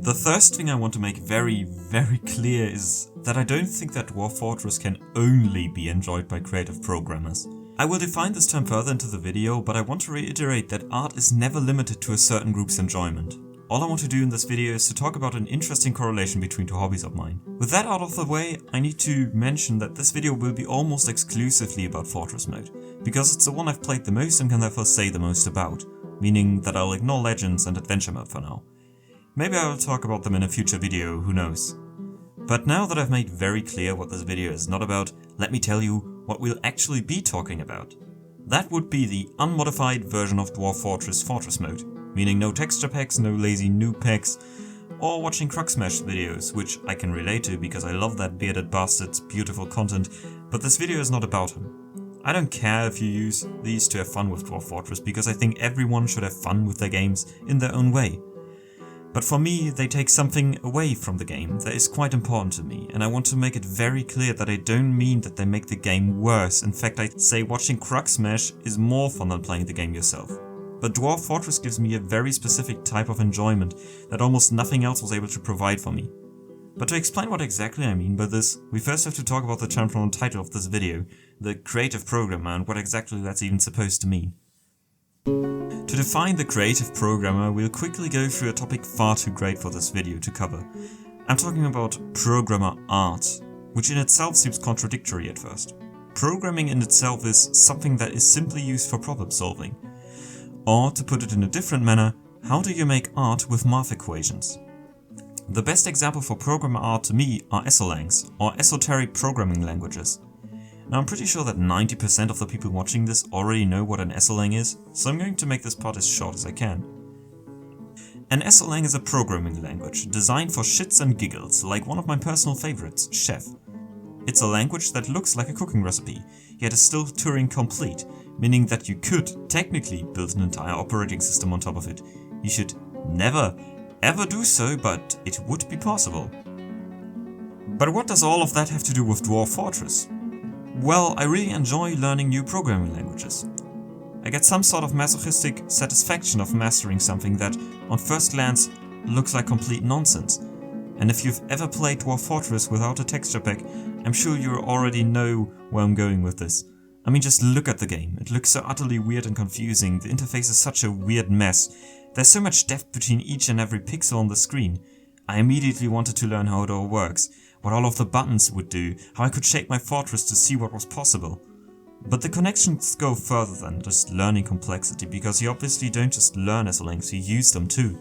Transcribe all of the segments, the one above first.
The first thing I want to make very clear is that I don't think that Dwarf Fortress can only be enjoyed by creative programmers. I will define this term further into the video, but I want to reiterate that art is never limited to a certain group's enjoyment. All I want to do in this video is to talk about an interesting correlation between two hobbies of mine. With that out of the way, I need to mention that this video will be almost exclusively about Fortress mode, because it's the one I've played the most and can therefore say the most about, meaning that I'll ignore Legends and Adventure mode for now. Maybe I will talk about them in a future video, who knows. But now that I've made very clear what this video is not about, let me tell you what we'll actually be talking about. That would be the unmodified version of Dwarf Fortress mode, meaning no texture packs, no lazy noob packs, or watching Crux Smash videos, which I can relate to because I love that bearded bastard's beautiful content, but this video is not about him. I don't care if you use these to have fun with Dwarf Fortress, because I think everyone should have fun with their games in their own way. But for me, they take something away from the game that is quite important to me, and I want to make it very clear that I don't mean that they make the game worse. In fact, I'd say watching Crux Smash is more fun than playing the game yourself. But Dwarf Fortress gives me a very specific type of enjoyment that almost nothing else was able to provide for me. But to explain what exactly I mean by this, we first have to talk about the term from the title of this video, the creative programmer, and what exactly that's even supposed to mean. To define the creative programmer, we'll quickly go through a topic far too great for this video to cover. I'm talking about programmer art, which in itself seems contradictory at first. Programming in itself is something that is simply used for problem solving. Or, to put it in a different manner, how do you make art with math equations? The best example for programmer art to me are SLangs, or esoteric programming languages. Now I'm pretty sure that 90% of the people watching this already know what an SLang is, so I'm going to make this part as short as I can. An SLang is a programming language designed for shits and giggles, like one of my personal favorites, Chef. It's a language that looks like a cooking recipe, yet is still Turing complete, meaning that you could technically build an entire operating system on top of it. You should never, ever do so, but it would be possible. But what does all of that have to do with Dwarf Fortress? Well, I really enjoy learning new programming languages. I get some sort of masochistic satisfaction of mastering something that, on first glance, looks like complete nonsense. And if you've ever played Dwarf Fortress without a texture pack, I'm sure you already know where I'm going with this. I mean, just look at the game. It looks so utterly weird and confusing, the interface is such a weird mess. There's so much depth between each and every pixel on the screen. I immediately wanted to learn how it all works, what all of the buttons would do, how I could shape my fortress to see what was possible. But the connections go further than just learning complexity, because you obviously don't just learn SLangs, you use them too.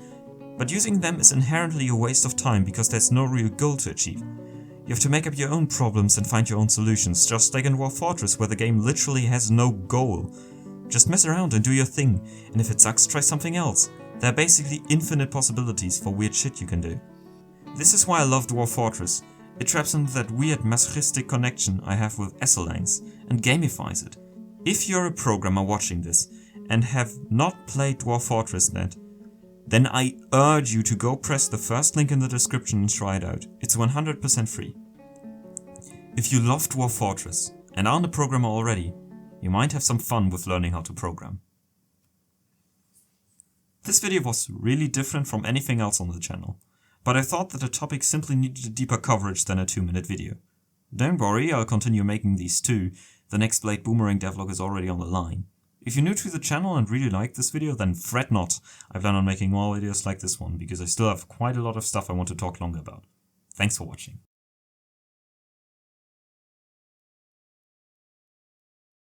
But using them is inherently a waste of time because there's no real goal to achieve. You have to make up your own problems and find your own solutions, just like in Dwarf Fortress where the game literally has no goal. Just mess around and do your thing, and if it sucks, try something else. There are basically infinite possibilities for weird shit you can do. This is why I love Dwarf Fortress. It traps into that weird masochistic connection I have with SLangs and gamifies it. If you're a programmer watching this and have not played Dwarf Fortress yet, then I urge you to go press the first link in the description and try it out. It's 100% free. If you love Dwarf Fortress and aren't a programmer already, you might have some fun with learning how to program. This video was really different from anything else on the channel, but I thought that the topic simply needed a deeper coverage than a 2-minute video. Don't worry, I'll continue making these too. The next Blade Boomerang devlog is already on the line. If you're new to the channel and really like this video, then fret not. I plan on making more videos like this one, because I still have quite a lot of stuff I want to talk longer about. Thanks for watching.